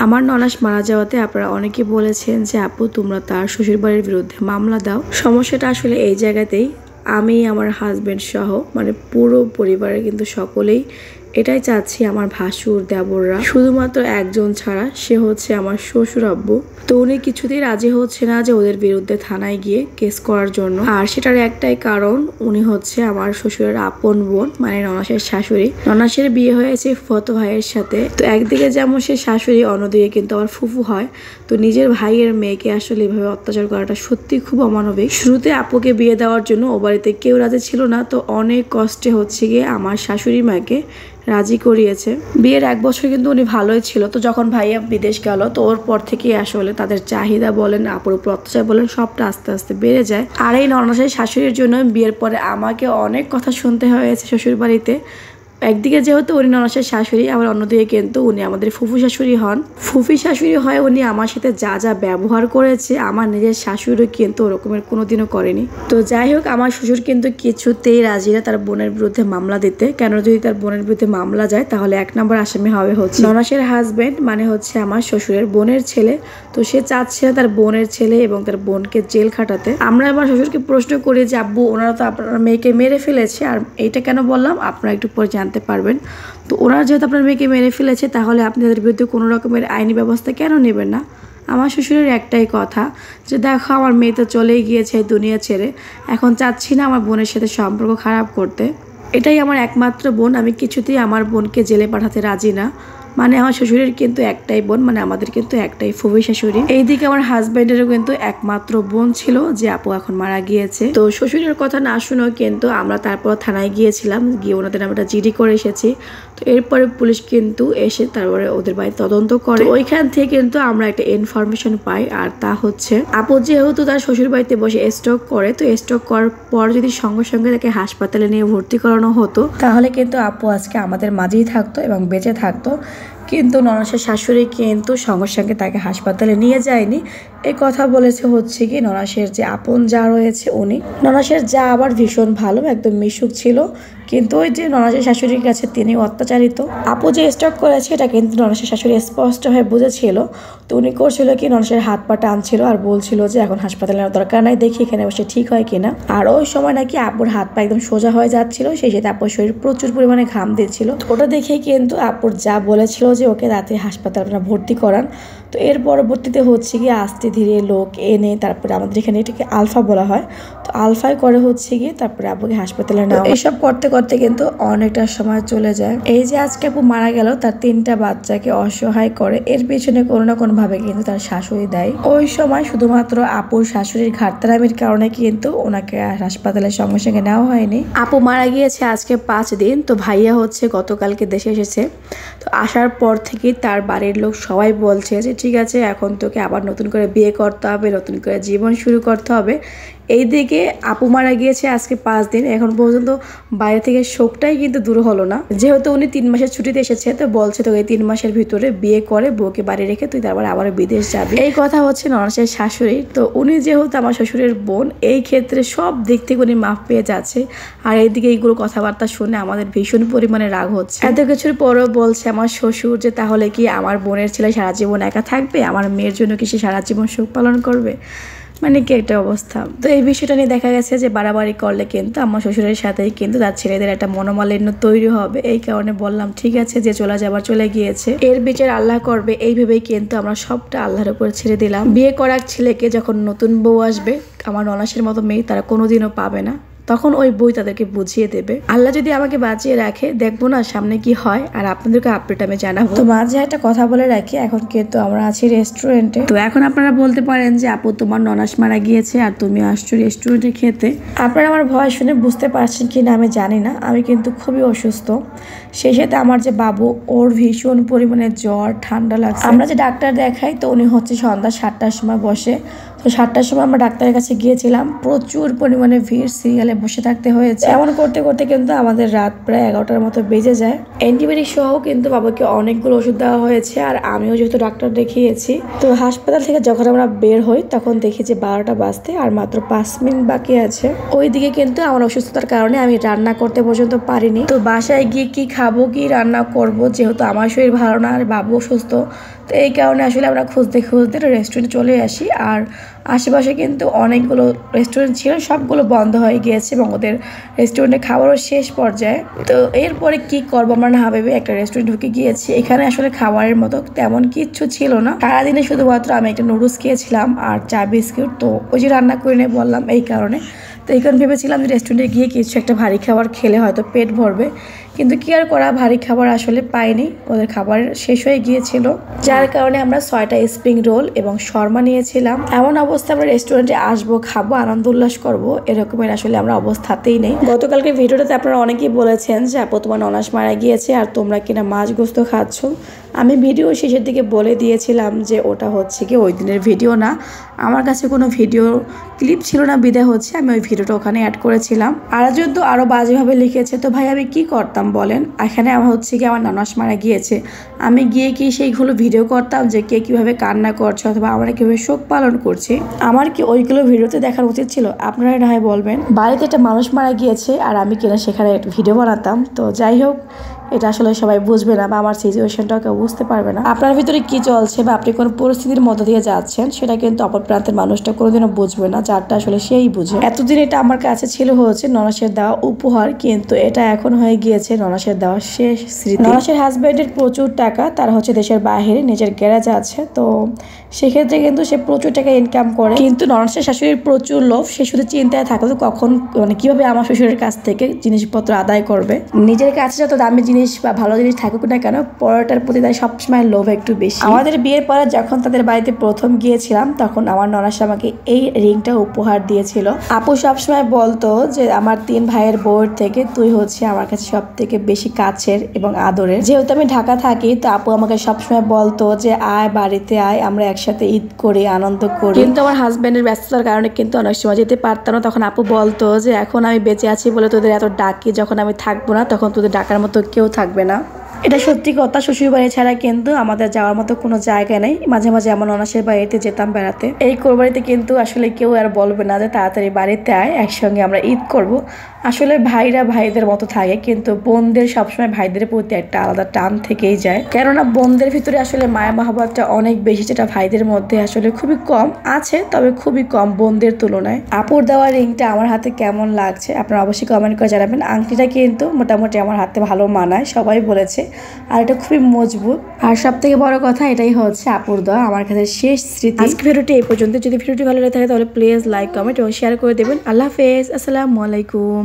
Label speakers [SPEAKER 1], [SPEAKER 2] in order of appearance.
[SPEAKER 1] আমার ননাস মারা যাওয়াতে আপনারা অনেকে বলেছেন যে আপু তোমরা তার শ্বশুরবাড়ির বিরুদ্ধে মামলা দাও। সমস্যাটা আসলে এই জায়গাতেই, আমি আমার হাজবেন্ড সহ মানে পুরো পরিবারের কিন্তু সকলেই এটাই চাচ্ছি আমার ভাসুর দেবররা, শুধুমাত্র একজন ছাড়া, সে হচ্ছে আমার শ্বশুর আব্বু। তো উনি কিছুতেই রাজি হচ্ছে না যে ওদের বিরুদ্ধে থানায় গিয়ে কেস করার জন্য। আর সেটার একটাই কারণ, উনি হচ্ছে আমার শ্বশুরের আপন বোন, মানে ননাসের শাশুড়ি। ননাসের বিয়ে হয়েছে ফুফাতো ভাইয়ের সাথে। তো একদিকে যেমন সে শাশুড়ি, অন্যদিকে কিন্তু আমার ফুফু হয়। তো নিজের ভাইয়ের মেয়েকে আসলে এভাবে অত্যাচার করাটা সত্যি খুব অমানবিক। শুরুতে আপুকে বিয়ে দেওয়ার জন্য ও বাড়িতে কেউ রাজি ছিল না, তো অনেক কষ্টে হচ্ছে গিয়ে আমার শাশুড়ি মাকে রাজি করিয়েছে। বিয়ের 1 বছর কিন্তু উনি ভালোই ছিল। তো যখন ভাইয়া বিদেশ গেল, তো ওর পর থেকে আসলে তাদের চাহিদা বলেন, আপুর উপর অত্যাচার বলেন, সবটা আস্তে আস্তে বেড়ে যায়। আর এই ননাসের শাশুড়ির জন্য বিয়ের পরে আমাকে অনেক কথা শুনতে হয়েছে শ্বশুর বাড়িতে। একদিকে যেহেতু উনি ননাসের শাশুড়ি, আবার অন্যদিকে কিন্তু উনি আমাদের ফুফু শাশুড়ি হন। ফুফি শাশুড়ি হয় উনি আমার সাথে যা যা ব্যবহার করেছে, আমার নিজের শাশুড়ি কিন্তু ওরকমের কোনোদিনও করেনি। তো যাই হোক, আমার শ্বশুর কিন্তু কিছুতেই রাজি না তার বোনের বিরুদ্ধে মামলা দিতে। কেন, যদি তার বোনের বিরুদ্ধে মামলা যায় তাহলে 1 নম্বর আসামি হবে হচ্ছে ননাসের হাজবেন্ড, মানে হচ্ছে আমার শ্বশুরের বোনের ছেলে। তো সে চাচ্ছে তার বোনের ছেলে এবং তার বোনকে জেল খাটাতে। আমরা আমার শ্বশুরকে প্রশ্ন করি যে আব্বু, ওনারা তো আপনার মেয়েকে মেরে ফেলেছে, আর এইটা কেন বললাম আপনারা একটু পরে জানতে পারবেন। তো ওনারা যেহেতু আপনার মেয়েকে মেরে ফেলেছে, তাহলে আপনি তাদের বিরুদ্ধে কোনো রকমের আইনি ব্যবস্থা কেন নেবেন না? আমার শ্বশুরের একটাই কথা যে দেখো, আমার মেয়ে তো চলেই গিয়েছে দুনিয়া ছেড়ে, এখন চাচ্ছি না আমার বোনের সাথে সম্পর্ক খারাপ করতে। এটাই আমার একমাত্র বোন, আমি কিছুতেই আমার বোনকে জেলে পাঠাতে রাজি না। মানে আমার শ্বশুরের কিন্তু একটাই বোন, মানে আমাদের কিন্তু একটাই ফুফি শাশুড়ি। এইদিকে আমার হাজবেন্ডেরও কিন্তু একমাত্র বোন ছিল, যে আপু এখন মারা গিয়েছে। তো শ্বশুরের কথা না শুনেও কিন্তু আমরা তারপর থানায় গিয়েছিলাম, গিয়ে ওনাদের আমরা জিডি করে এসেছি। তো এরপরে পুলিশ কিন্তু এসে তারপরে ওদের বাড়ি তদন্ত করে। ওইখান থেকে কিন্তু আমরা একটা ইনফরমেশন পাই, আর তা হচ্ছে আপু যেহেতু তার শ্বশুর বাড়িতে বসে স্ট্রোক করে, তো স্ট্রোক করার পর যদি সঙ্গে সঙ্গে তাকে হাসপাতালে নিয়ে ভর্তি করানো হতো, তাহলে কিন্তু আপু আজকে আমাদের মাঝেই থাকতো এবং বেঁচে থাকতো। কিন্তু ননাসের শাশুড়ি কিন্তু সঙ্গে সঙ্গে তাকে হাসপাতালে নিয়ে যায়নি। এই কথা বলেছে হচ্ছে কি ননাসের যে আপন যা রয়েছে উনি। ননাসের যা আবার ভীষণ ভালো, একদম মিশুক ছিল, কিন্তু ওই যে ননাসের শাশুড়ির কাছে তিনি অত্যাচারিত। আপু যে স্ট্রোক করেছে এটা কিন্তু ননাসের শাশুড়ি স্পষ্ট হয়ে বুঝেছিল। তো উনি করছিল কি, ননাসের হাত পা টানছিল আর বলছিল যে এখন হাসপাতালে নেওয়ার দরকার নাই, দেখি এখানে বসে ঠিক হয় কিনা। আর ওই সময় নাকি আপুর হাত পা একদম সোজা হয়ে যাচ্ছিল, সেই সাথে আপুর শরীর প্রচুর পরিমাণে ঘাম দিচ্ছিল। ওটা দেখেই কিন্তু আপুর যা বলেছিল যে ওকে রাতে হাসপাতালে ভর্তি করান। তো এর পরবর্তীতে হচ্ছে গিয়ে আস্তে ধীরে লোক এনে তারপরে আমাদের এখানে এটাকে আলফা বলা হয়, তো আলফায় করে হচ্ছে গিয়ে তারপরে আপুকে হাসপাতালে নেওয়া। এইসব করতে করতে কিন্তু অনেকটা সময় চলে যায়। এই যে আজকে আপু মারা গেল, তার 3টা বাচ্চাকে অসহায় করে, এর পেছনে কোনো না কোনো ভাবে কিন্তু তার শাশুড়ি দেয়। ওই সময় শুধুমাত্র আপুর শাশুড়ির ঘাটতারামির কারণে কিন্তু ওনাকে হাসপাতালের সঙ্গে সঙ্গে নেওয়া হয়নি। আপু মারা গিয়েছে আজকে 5 দিন। তো ভাইয়া হচ্ছে গতকালকে দেশে এসেছে। তো আসার পর থেকে তার বাড়ির লোক সবাই বলছে যে ঠিক আছে, এখন তোকে আবার নতুন করে বিয়ে করতে হবে, নতুন করে জীবন শুরু করতে হবে। এইদিকে আপু মারা গিয়েছে আজকে 5 দিন, এখন পর্যন্ত বাইরে থেকে শোকটাই কিন্তু দূর হলো না। যেহেতু উনি 3 মাসের ছুটিতে এসেছে, তো বলছে তো এই 3 মাসের ভিতরে বিয়ে করে বউকে বাড়ি রেখে তুই তারপরে আবার বিদেশ যাবি। এই কথা হচ্ছে ননাসের শাশুড়ি। তো উনি যেহেতু আমার শ্বশুরের বোন, এই ক্ষেত্রে সব দিক থেকে উনি মাফ পেয়ে যাচ্ছে। আর এইদিকে এইগুলো কথাবার্তা শুনে আমাদের ভীষণ পরিমাণে রাগ হচ্ছে। এত কিছুর পরেও বলছে আমার শ্বশুর যে তাহলে কি আমার বোনের ছেলে সারা জীবন একা থাকবে, আমার মেয়ের জন্য কি সে সারা জীবন সুখ পালন করবে? মানে কি একটা অবস্থা। তো এই বিষয়টা নিয়ে দেখা গেছে যে বাড়াবাড়ি করলে কিন্তু আমার শ্বশুরের সাথেই কিন্তু তার ছেলেদের একটা মনোমালিন্য তৈরি হবে। এই কারণে বললাম ঠিক আছে, যে চলে যাবার চলে গিয়েছে, এর বিচার আল্লাহ করবে, এই ভেবেই কিন্তু আমরা সবটা আল্লাহর উপর ছেড়ে দিলাম। বিয়ে করার ছেলেকে যখন নতুন বউ আসবে, আমার ননাসের মতো মেয়ে তারা কোনোদিনও পাবে না, তখন ওই বই তাদেরকে বুঝিয়ে দেবে। আল্লাহ যদি আমাকে বাঁচিয়ে রাখে, দেখবো না সামনে কি হয়, আর আপনাদেরকে আপডেট আমি জানাবো। তো মাঝে একটা কথা বলে রাখি, এখন কিন্তু আমরা আছি রেস্টুরেন্টে। তো এখন আপনারা বলতে পারেন যে আপু তোমার ননাস মারা গিয়েছে আর তুমি আসছো রেস্টুরেন্টে খেতে। আপনারা আমার ভয় শুনে বুঝতে পারছেন কি না আমি জানি না, আমি কিন্তু খুবই অসুস্থ। সেই সাথে আমার যে বাবু, ওর ভীষণ পরিমাণে জ্বর ঠান্ডা লাগছে। আমরা যে ডাক্তার দেখাই, তো উনি হচ্ছে সন্ধ্যা 7টার সময় বসে। তো 7টার সময় আমরা ডাক্তারের কাছে গিয়েছিলাম, প্রচুর পরিমাণে ভিড়, সিরিয়ালে বসে থাকতে হয়েছে। এমন করতে করতে কিন্তু আমাদের রাত প্রায় 11টার মতো বেজে যায়। অ্যান্টিবায়োটিক সহ কিন্তু বাবাকে অনেকগুলো ওষুধ দেওয়া হয়েছে, আর আমিও যেহেতু ডাক্তার দেখিয়েছি, তো হাসপাতাল থেকে যখন আমরা বের হই তখন দেখি যে 12টা বাজতে আর মাত্র 5 মিনিট বাকি আছে। ওইদিকে কিন্তু আমার অসুস্থতার কারণে আমি রান্না করতে পর্যন্ত পারিনি। তো বাসায় গিয়ে কি খাবো, কি রান্না করব, যেহেতু আমার শরীর ভালো না আর বাবু অসুস্থ, তো এই কারণে আসলে আমরা খুঁজতে খুঁজতে রেস্টুরেন্টে চলে আসি। আর আশেপাশে কিন্তু অনেকগুলো রেস্টুরেন্ট ছিল, সবগুলো বন্ধ হয়ে গিয়েছে এবং ওদের রেস্টুরেন্টে খাবারও শেষ পর্যায়ে। তো এরপরে কি করবো আমরা না ভেবে একটা রেস্টুরেন্ট ঢুকে গিয়েছি। এখানে আসলে খাবারের মতো তেমন কিচ্ছু ছিল না, সারাদিনে শুধুমাত্র আমি একটা নুডলস খেয়েছিলাম আর চা বিস্কুট। তো ওই যে রান্না করে নিয়ে বললাম, এই কারণে তো এই কারণে ভেবেছিলাম যে রেস্টুরেন্টে গিয়ে কিছু একটা ভারী খাবার খেলে হয়তো পেট ভরবে, কিন্তু কি আর করা, ভারী খাবার আসলে পাইনি, ওদের খাবার শেষ হয়ে গিয়েছিল, যার কারণে আমরা 6টা স্প্রিং রোল এবং শর্মা নিয়েছিলাম। এমন অবস্থা আমরা রেস্টুরেন্টে আসবো, খাবো, আনন্দ উল্লাস করবো, এরকমের আসলে আমরা অবস্থাতেই নেই। গতকালকে ভিডিওটাতে আপনারা অনেকেই বলেছেন যে আপু তোমার ননাস মারা গিয়েছে আর তোমরা কিনা মাছ গোস্ত খাচ্ছ। আমি ভিডিও শেষের দিকে বলে দিয়েছিলাম যে ওটা হচ্ছে কি ওই দিনের ভিডিও না, আমার কাছে কোনো ভিডিও ক্লিপ ছিল না, বিদায় হচ্ছে আমি ওই ভিডিওটা ওখানে অ্যাড করেছিলাম। আর যদি আরও বাজেভাবে লিখেছে, তো ভাই আমি কি করতাম বলেন, এখানে আমার হচ্ছে কি আমার ননাস মারা গিয়েছে, আমি গিয়ে কি সেইগুলো ভিডিও করতাম যে কে কীভাবে কান্না করছে অথবা আমরা কীভাবে শোক পালন করছি? আমার কি ওইগুলো ভিডিওতে দেখার উচিত ছিল? আপনারা না হয় বলবেন। বাড়িতে একটা মানুষ মারা গিয়েছে আর আমি কিনা সেখানে একটা ভিডিও বানাতাম। তো যাই হোক, এটা আসলে সবাই বুঝবে না বা আমার সিচুয়েশনটাও কেউ বুঝতে পারবে না। আপনার ভিতরে কি চলছে বা আপনি কোন পরিস্থিতির মধ্যে দিয়ে যাচ্ছেন সেটা কিন্তু অপর প্রান্তের মানুষটা কোনোদিনও বুঝবে না, যারটা আসলে সেই বুঝে। এতদিন এটা আমার কাছে ছিল হচ্ছে ননাসের দেওয়া উপহার, কিন্তু এটা এখন হয়ে গিয়েছে ননাসের দেওয়া শেষ স্মৃতি। ননাসের হাজব্যান্ডের প্রচুর টাকা, তার হচ্ছে দেশের বাইরে নিজের গ্যারেজ আছে, তো সেক্ষেত্রে কিন্তু সে প্রচুর টাকা ইনকাম করে, কিন্তু ননাসের শাশুড়ির প্রচুর লোভ, সে শুধু চিন্তায় থাকতো কখন মানে কিভাবে আমার শ্বশুরের কাছ থেকে জিনিসপত্র আদায় করবে। নিজের কাছে যত দামি জিনিস বা ভালো জিনিস থাকুক না কেন, পরোটার প্রতি তাই সবসময় লোভ একটু বেশি। আমাদের বিয়ের পরে যখন তাদের বাড়িতে প্রথম গিয়েছিলাম তখন আমার ননাস আমাকে এই রিংটা উপহার দিয়েছিল। আপু সবসময় বলতো যে আমার 3 ভাইয়ের বউয়ের থেকে তুই হচ্ছে আমার কাছে সব থেকে বেশি কাছের এবং আদরের। যেহেতু আমি ঢাকা থাকি, তো আপু আমাকে সবসময় বলতো যে আয় বাড়িতে আয়, আমরা একসাথে ঈদ করি, আনন্দ করি। কিন্তু আমার হাজব্যান্ডের ব্যস্ততার কারণে কিন্তু অনেক সময় যেতে পারতাম না। তখন আপু বলতো যে এখন আমি বেঁচে আছি বলে তোদের এত ডাকি, যখন আমি থাকবো না তখন তোদের ডাকার মতো কেউ থাকবে না। এটা সত্যি কথা, শ্বশুরবাড়ি ছাড়া কিন্তু আমাদের যাওয়ার মতো কোনো জায়গা নেই। মাঝে মাঝে আমার ননাসের বাড়িতে যেতাম বেড়াতে। এই কোরবানিতে কিন্তু আসলে কেউ আর বলবে না যে তাড়াতাড়ি বাড়িতে আয়, একসঙ্গে আমরা ঈদ করব। আসলে ভাইরা ভাইদের মতো থাকে, কিন্তু বোনদের সবসময় ভাইদের প্রতি একটা আলাদা টান থেকেই যায়। কেননা বোনদের ভিতরে আসলে মায়া মহব্বতটা অনেক বেশি, যেটা ভাইদের মধ্যে আসলে খুবই কম আছে, তবে খুবই কম বোনদের তুলনায়। আপুর দেওয়া রিংটা আমার হাতে কেমন লাগছে আপনারা অবশ্যই কমেন্ট করে জানাবেন। আংটিটা কিন্তু মোটামুটি আমার হাতে ভালো মানায়, সবাই বলেছে, আর এটা খুবই মজবুত। আর সব থেকে বড় কথা এটাই হচ্ছে আপুর দেওয়া আমার কাছে শেষ স্মৃতি। আজকে ভিডিওটি এই পর্যন্ত। যদি ভিডিওটি ভালো লাগে থাকে তাহলে প্লিজ লাইক, কমেন্ট এবং শেয়ার করে দেবেন। আল্লাহ হাফেজ, আসসালামু আলাইকুম।